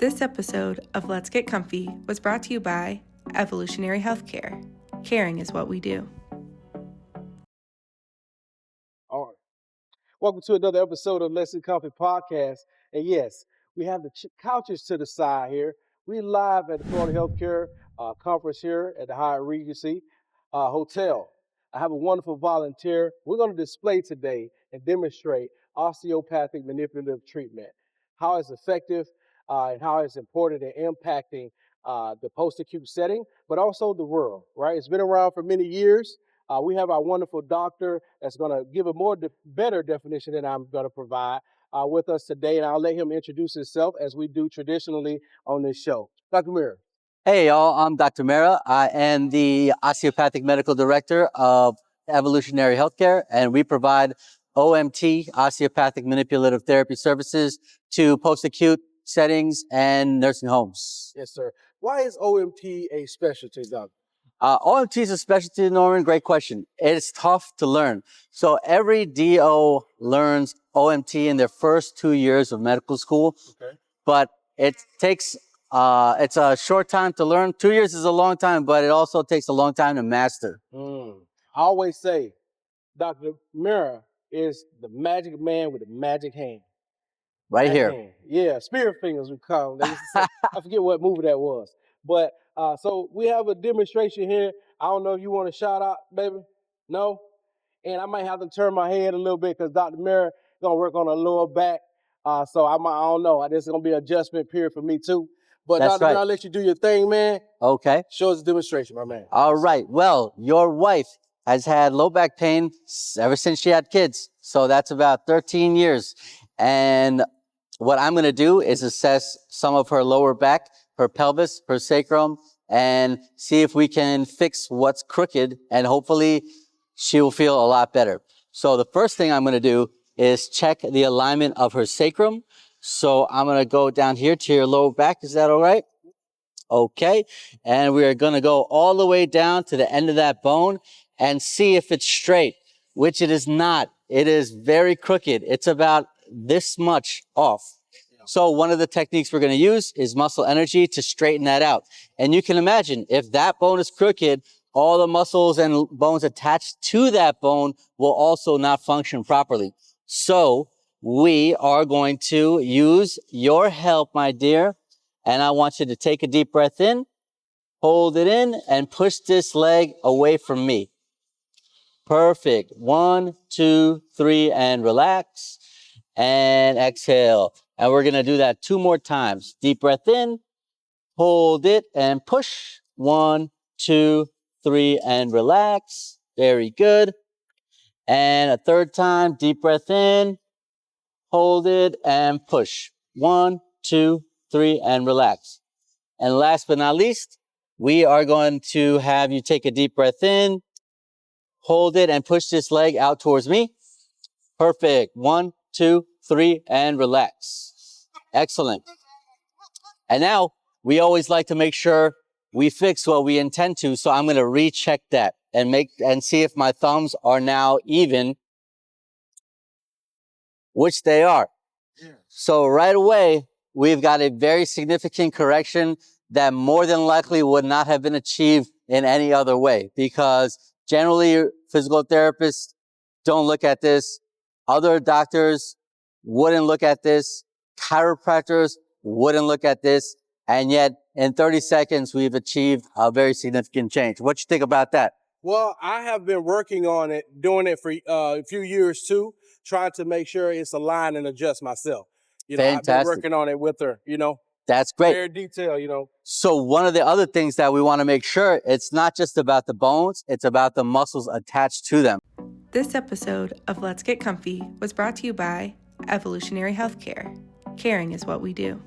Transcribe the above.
This episode of Let's Get Comfy was brought to you by Evolutionary Healthcare. Caring is what we do. All right. Welcome to another episode of Let's Get Comfy podcast. And yes, we have the couches to the side here. We live at the Florida Healthcare conference here at the Hyatt Regency Hotel. I have a wonderful volunteer. We're going to display today and demonstrate osteopathic manipulative treatment, how it's effective and how it's important in impacting the post-acute setting, but also the world, right? It's been around for many years. We have our wonderful doctor that's going to give a better definition than I'm going to provide with us today, and I'll let him introduce himself as we do traditionally on this show. Dr. Mehra. Hey, y'all, I'm Dr. Mehra. I am the Osteopathic Medical Director of Evolutionary Healthcare, and we provide OMT, Osteopathic Manipulative Therapy Services, to post-acute settings and nursing homes. Yes, sir. Why is OMT a specialty, doctor? OMT is a specialty, Norman. Great question. It's tough to learn. So every DO learns OMT in their first 2 years of medical school, but it takes it's a short time to learn. 2 years is a long time, but it also takes a long time to master. I always say Dr. Mehra is the magic man with the magic hand. Right here. Hand. Yeah, spirit fingers we call them. I forget what movie that was. But so we have a demonstration here. I don't know if you want to shout out, baby. No? And I might have to turn my head a little bit because Dr. Mehra is going to work on the lower back. So I don't know. This is going to be an adjustment period for me too. But That's Dr. right. Mehra, I'll let you do your thing, man. Okay. Show us a demonstration, my man. All right. Well, your wife has had low back pain ever since she had kids. So that's about 13 years. And what I'm going to do is assess some of her lower back, her pelvis, her sacrum, and see if we can fix what's crooked, and hopefully she will feel a lot better. So the first thing I'm going to do is check the alignment of her sacrum. So I'm going to go down here to your lower back. Is that all right? Okay. And we are going to go all the way down to the end of that bone and see if it's straight, which it is not. It is very crooked. It's about this much off. So one of the techniques we're going to use is muscle energy to straighten that out. And you can imagine if that bone is crooked, all the muscles and bones attached to that bone will also not function properly. So we are going to use your help, my dear. And I want you to take a deep breath in, hold it in, and push this leg away from me. Perfect. 1, 2, 3, and relax. And exhale. And we're going to do that 2 more times. Deep breath in, hold it, and push. 1, 2, 3, and relax. Very good. And a 3rd time, deep breath in, hold it, and push. 1, 2, 3, and relax. And last but not least, we are going to have you take a deep breath in, hold it, and push this leg out towards me. Perfect. 1, 2, 3, and relax. Excellent. And now we always like to make sure we fix what we intend to. So I'm going to recheck that and see if my thumbs are now even, which they are. Yeah. So right away, we've got a very significant correction that more than likely would not have been achieved in any other way, because generally physical therapists don't look at this. Other doctors wouldn't look at this. Chiropractors wouldn't look at this. And yet in 30 seconds, we've achieved a very significant change. What you think about that? Well, I have been working on it, doing it for a few years too, trying to make sure it's aligned and adjust myself. Fantastic. I've been working on it with her, That's great. Very detailed, So one of the other things that we want to make sure, it's not just about the bones, it's about the muscles attached to them. This episode of Let's Get Comfy was brought to you by Evolutionary Healthcare. Caring is what we do.